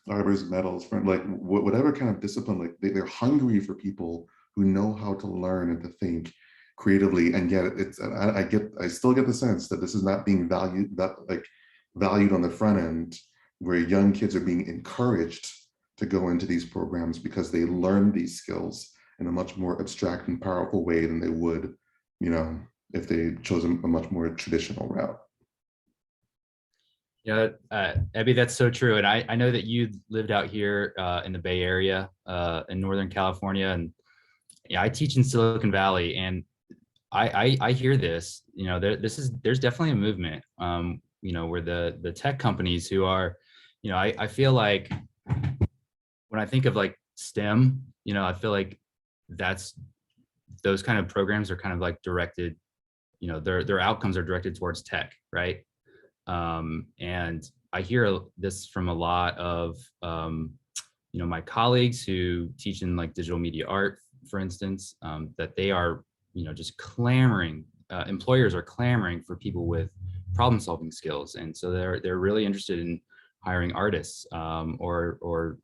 arborist, metals, like whatever kind of discipline, like they're hungry for people who know how to learn and to think creatively. And yet I still get the sense that this is not being valued on the front end, where young kids are being encouraged to go into these programs because they learn these skills in a much more abstract and powerful way than they would, if they chose a much more traditional route. Yeah, Evie, that's so true. And I know that you lived out here in the Bay Area, in Northern California, and yeah, I teach in Silicon Valley, and I hear this. There's definitely a movement. Where the tech companies who are, I feel like when I think of like STEM, I feel like those kind of programs are kind of like directed, their outcomes are directed towards tech, right? And I hear this from a lot of, my colleagues who teach in like digital media art, for instance, that they are, just clamoring, employers are clamoring for people with problem solving skills. And so they're really interested in hiring artists, or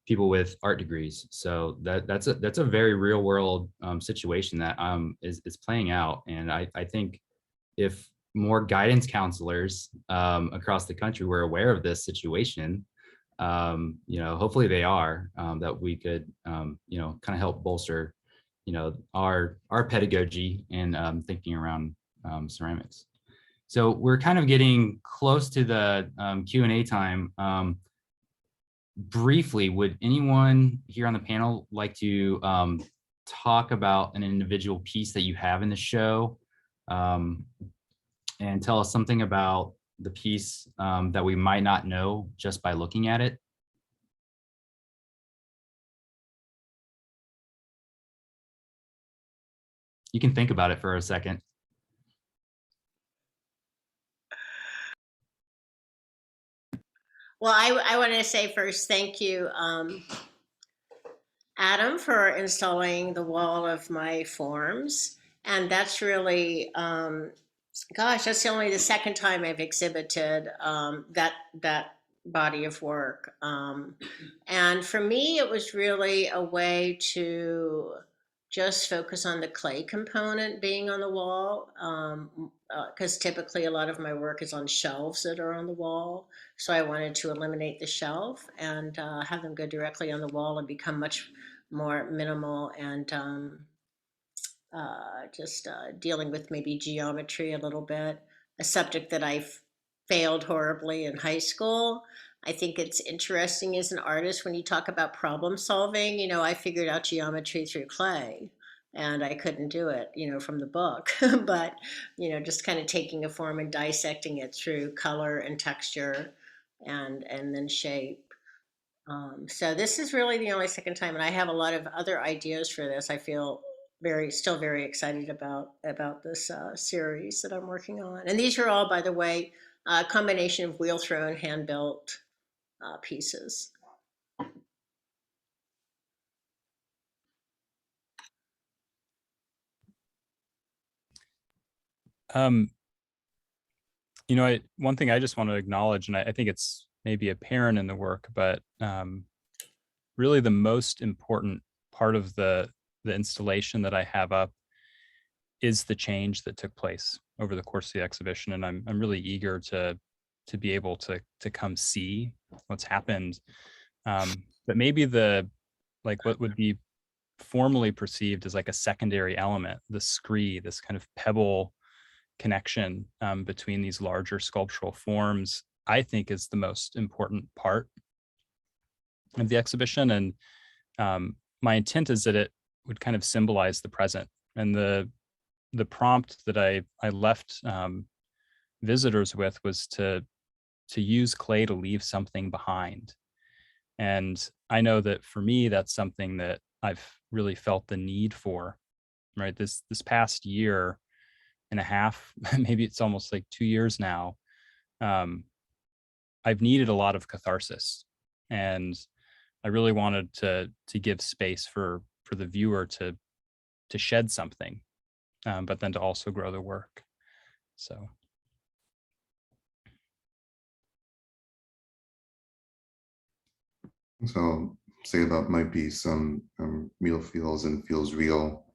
people with art degrees. So that's a very real world situation that is playing out. And I think if more guidance counselors across the country were aware of this situation, hopefully they are, that we could, kind of help bolster, our pedagogy and thinking around ceramics. So we're kind of getting close to the Q&A time. Briefly, would anyone here on the panel like to talk about an individual piece that you have in the show? And tell us something about the piece that we might not know just by looking at it. You can think about it for a second. Well, I want to say first, thank you, Adam, for installing the wall of my forms. And that's really, gosh, that's only the second time I've exhibited that body of work. And for me, it was really a way to just focus on the clay component being on the wall, because typically a lot of my work is on shelves that are on the wall. So I wanted to eliminate the shelf and have them go directly on the wall and become much more minimal and just dealing with maybe geometry a little bit, a subject that I failed horribly in high school. I think it's interesting as an artist when you talk about problem solving. I figured out geometry through clay. and I couldn't do it, from the book, but, just kind of taking a form and dissecting it through color and texture and then shape. So this is really the only second time, and I have a lot of other ideas for this. I feel still very excited about this series that I'm working on. And these are all, by the way, a combination of wheel thrown, hand built pieces. One thing I just want to acknowledge, and I think it's maybe apparent in the work, but really the most important part of the installation that I have up is the change that took place over the course of the exhibition, and I'm really eager to be able to come see what's happened. But maybe what would be formally perceived as like a secondary element, the scree, this kind of pebble connection between these larger sculptural forms, I think is the most important part of the exhibition. And my intent is that it would kind of symbolize the present. And the prompt that I left visitors with was to use clay to leave something behind. And I know that for me, that's something that I've really felt the need for, right? This past year and a half, maybe it's almost like 2 years now, I've needed a lot of catharsis. And I really wanted to give space for the viewer to shed something, but then to also grow the work. So. So say about my piece, Real Feels and Feels Real,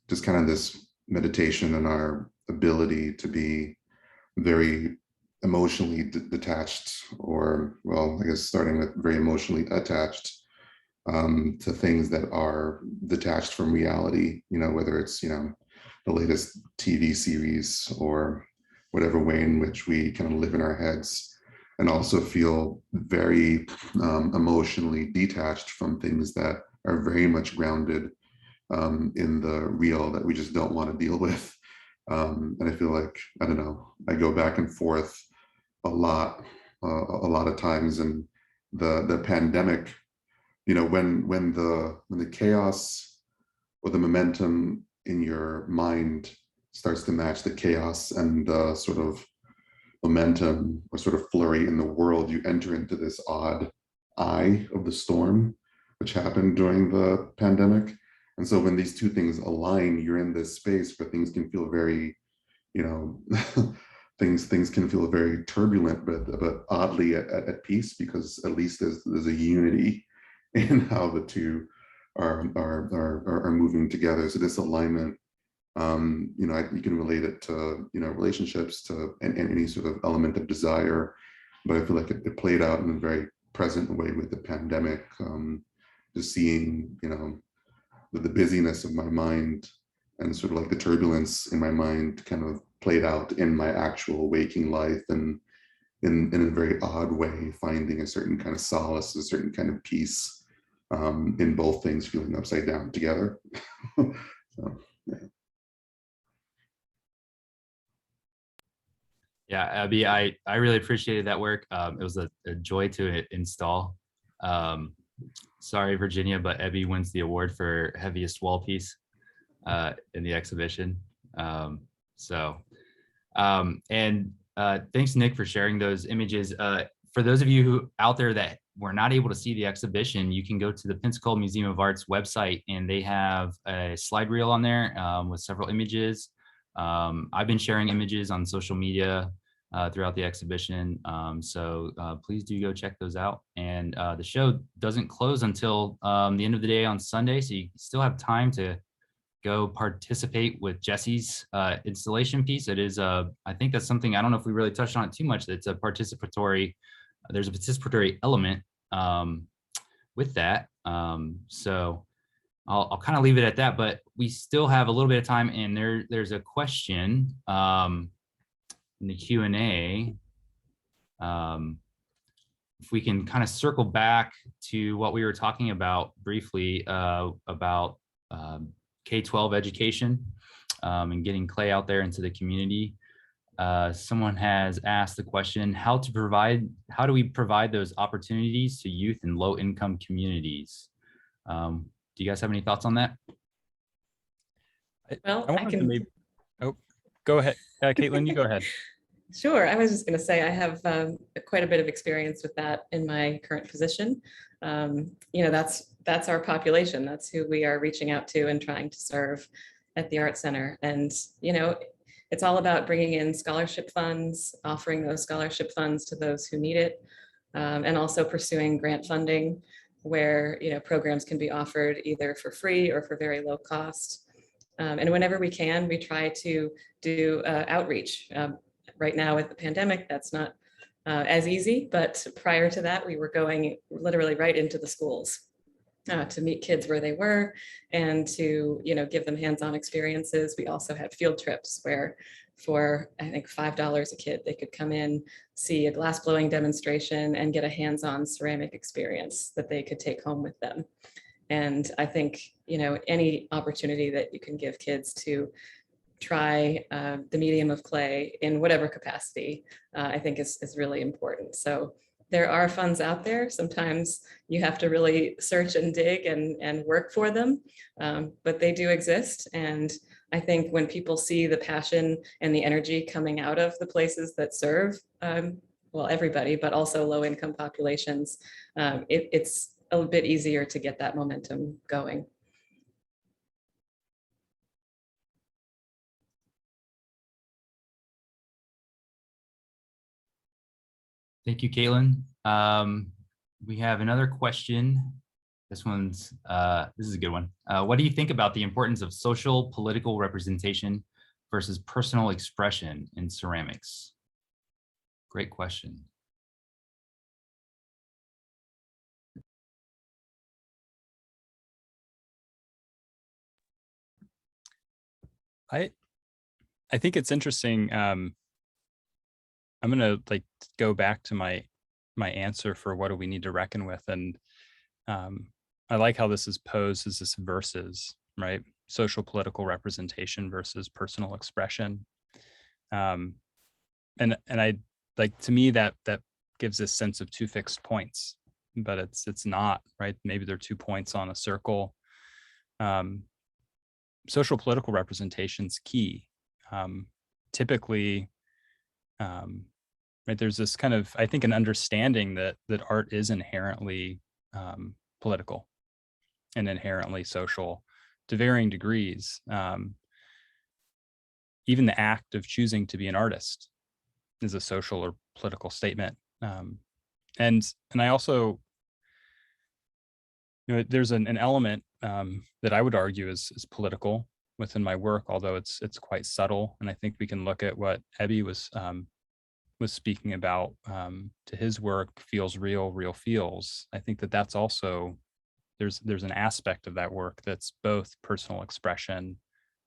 just kind of this meditation on our ability to be very emotionally detached, or, well, I guess starting with very emotionally attached to things that are detached from reality, whether it's, the latest TV series or whatever way in which we kind of live in our heads, and also feel very emotionally detached from things that are very much grounded in the real that we just don't want to deal with. And I feel like, I don't know, I go back and forth a lot of times. And the pandemic, when the chaos or the momentum in your mind starts to match the chaos and the sort of momentum or sort of flurry in the world, you enter into this odd eye of the storm, which happened during the pandemic. And so when these two things align, you're in this space where things can feel very, things can feel very turbulent, but oddly at peace, because at least there's a unity in how the two are moving together. So this alignment, you can relate it to, relationships, to any sort of element of desire, but I feel like it played out in a very present way with the pandemic. Just seeing, the busyness of my mind and sort of like the turbulence in my mind kind of played out in my actual waking life, and in a very odd way, finding a certain kind of solace, a certain kind of peace in both things feeling upside down together. So, yeah. Yeah, Abby, I really appreciated that work. It was a joy to install. Sorry, Virginia, but Evie wins the award for heaviest wall piece in the exhibition. Thanks, Nick, for sharing those images. For those of you who out there that were not able to see the exhibition, you can go to the Pensacola Museum of Art's website, and they have a slide reel on there with several images. I've been sharing images on social media throughout the exhibition. So please do go check those out. And the show doesn't close until the end of the day on Sunday. So you still have time to go participate with Jesse's installation piece. It is, I think that's something, I don't know if we really touched on it too much. It's a participatory, there's a participatory element with that. So I'll kind of leave it at that, but we still have a little bit of time, and there's a question in the Q&A. If we can kind of circle back to what we were talking about briefly about K-12 education and getting clay out there into the community. Someone has asked the question, how do we provide those opportunities to youth in low-income communities? Do you guys have any thoughts on that? Well, I wanted to maybe, oh, go ahead. Caitlin, you go ahead. Sure. I was just going to say I have quite a bit of experience with that in my current position. That's our population. That's who we are reaching out to and trying to serve at the Art Center. And, it's all about bringing in scholarship funds, offering those scholarship funds to those who need it, and also pursuing grant funding where, programs can be offered either for free or for very low cost. And whenever we can, we try to do outreach. Right now with the pandemic, that's not as easy, but prior to that, we were going literally right into the schools to meet kids where they were and to, give them hands-on experiences. We also had field trips where for, I think, $5 a kid, they could come in, see a glass blowing demonstration and get a hands-on ceramic experience that they could take home with them. And I think, any opportunity that you can give kids to try the medium of clay in whatever capacity, I think is really important. So there are funds out there. Sometimes you have to really search and dig and work for them, but they do exist. And I think when people see the passion and the energy coming out of the places that serve, well, everybody, but also low-income populations, it's a bit easier to get that momentum going. Thank you, Caitlin. We have another question. This is a good one. What do you think about the importance of social political representation versus personal expression in ceramics? Great question. I think it's interesting. I'm gonna go back to my answer for what do we need to reckon with, and I like how this is posed as this versus, right? Social political representation versus personal expression, and I like, to me, that gives this sense of two fixed points, but it's not, right? Maybe they're 2 points on a circle. Social political representation is key. Typically, right, there's this kind of, I think, an understanding that art is inherently political and inherently social to varying degrees. Even the act of choosing to be an artist is a social or political statement. And I also, there's an element that I would argue is political within my work, although it's quite subtle. And I think we can look at what Evie was speaking about to his work, feels real, real feels. I think that's also, there's an aspect of that work that's both personal expression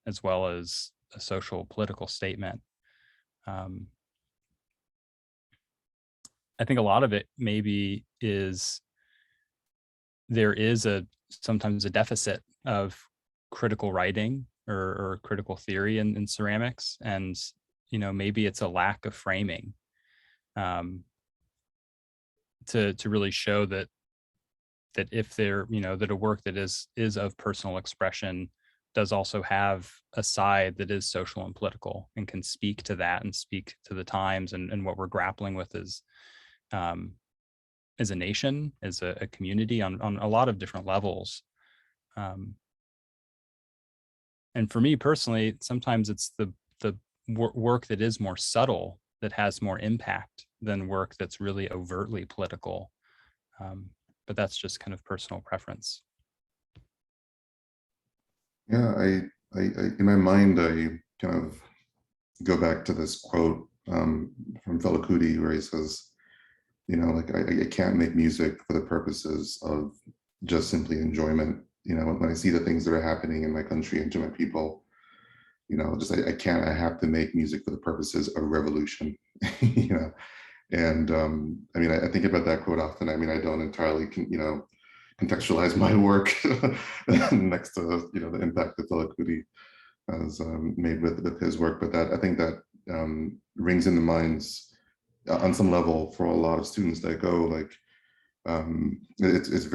as well as a social political statement. I think a lot of it maybe is there is sometimes a deficit of critical writing or critical theory in ceramics, and maybe it's a lack of framing to really show that if there, that a work that is of personal expression does also have a side that is social and political and can speak to that and speak to the times and what we're grappling with as a nation, as a community on a lot of different levels. And for me personally, sometimes it's the work that is more subtle that has more impact than work that's really overtly political. But that's just kind of personal preference. Yeah, I in my mind, I kind of go back to this quote from Felakudi where he says, I can't make music for the purposes of just simply enjoyment. When I see the things that are happening in my country and to my people, I have to make music for the purposes of revolution, And I think about that quote often. I don't entirely, kind contextualize my work next to the impact that Kuti has made with his work. But that I think that rings in the minds on some level for a lot of students that go, like it's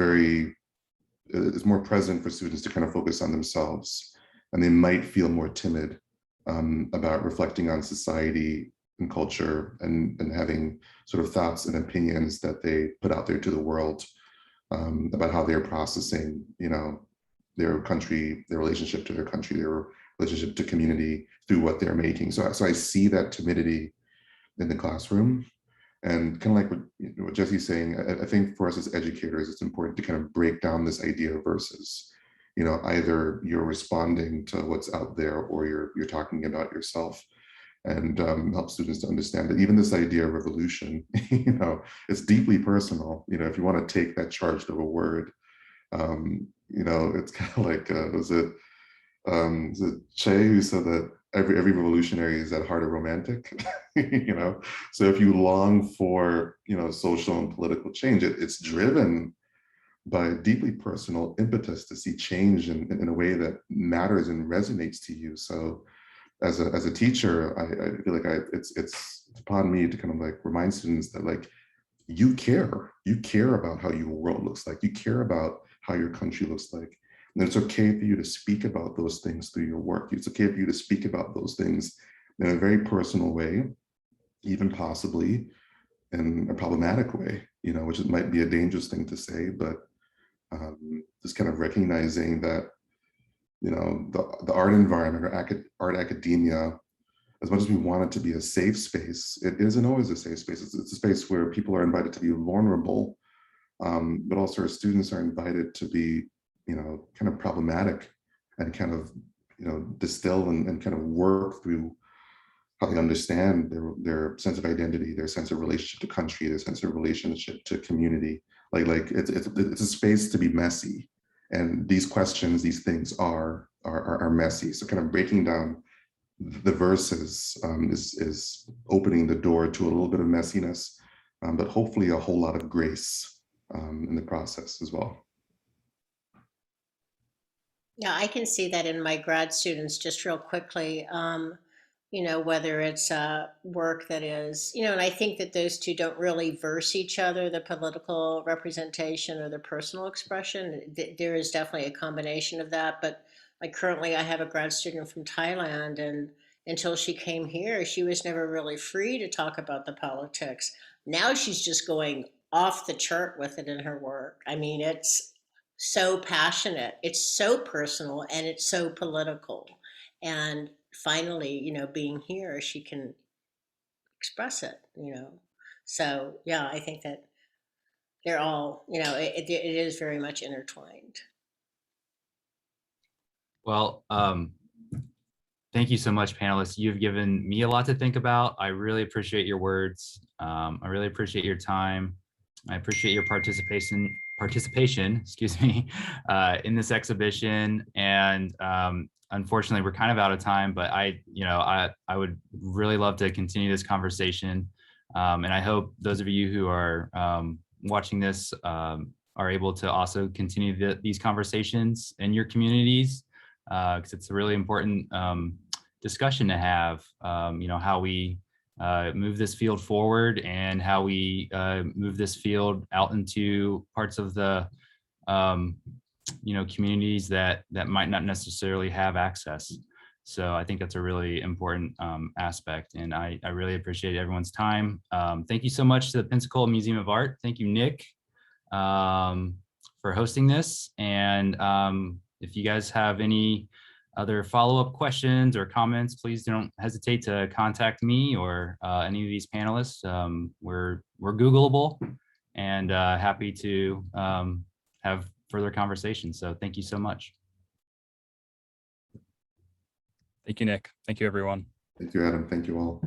more present for students to kind of focus on themselves, and they might feel more timid about reflecting on society and culture and having sort of thoughts and opinions that they put out there to the world about how they're processing, their country, their relationship to their country, their relationship to community through what they're making. So I see that timidity in the classroom. And kind of like what Jesse's saying, I think for us as educators, it's important to kind of break down this idea of versus. Either you're responding to what's out there or you're talking about yourself, and help students to understand that even this idea of revolution, it's deeply personal. If you want to take that charged of a word, it's kind of like, was it Che who said that every revolutionary is at heart a romantic? So if you long for, social and political change, it's driven by a deeply personal impetus to see change in a way that matters and resonates to you. So as a teacher, I feel like it's upon me to kind of like remind students that like you care about how your world looks like, you care about how your country looks like. And it's okay for you to speak about those things through your work. It's okay for you to speak about those things in a very personal way, even possibly in a problematic way, which might be a dangerous thing to say, but just kind of recognizing that, the art environment or art academia, as much as we want it to be a safe space, it isn't always a safe space. It's a space where people are invited to be vulnerable, but also our students are invited to be, kind of problematic and kind of, distill and kind of work through how they understand their sense of identity, their sense of relationship to country, their sense of relationship to community. Like it's a space to be messy, and these questions, these things are messy. So kind of breaking down the verses is opening the door to a little bit of messiness, but hopefully a whole lot of grace in the process as well. Yeah, I can see that in my grad students just real quickly. Whether it's work that is, and I think that those two don't really verse each other, the political representation or the personal expression. There is definitely a combination of that. But like currently I have a grad student from Thailand, and until she came here, she was never really free to talk about the politics. Now she's just going off the chart with it in her work. I mean, it's so passionate, it's so personal, and it's so political. And finally, being here, she can express it. So yeah, I think that they're all, it is very much intertwined. Well, thank you so much, panelists. You've given me a lot to think about. I really appreciate your words. I really appreciate your time. I appreciate your participation, excuse me, in this exhibition. And unfortunately, we're kind of out of time, but I would really love to continue this conversation. And I hope those of you who are watching this are able to also continue these conversations in your communities, because it's a really important discussion to have, how we move this field forward and how we move this field out into parts of the communities that might not necessarily have access. So I think that's a really important aspect, and I really appreciate everyone's time. Thank you so much to the Pensacola Museum of Art. Thank you, Nick, for hosting this. And if you guys have any other follow-up questions or comments, please don't hesitate to contact me or any of these panelists. We're Googleable and happy to have further conversations. So thank you so much. Thank you, Nick. Thank you, everyone. Thank you, Adam. Thank you all.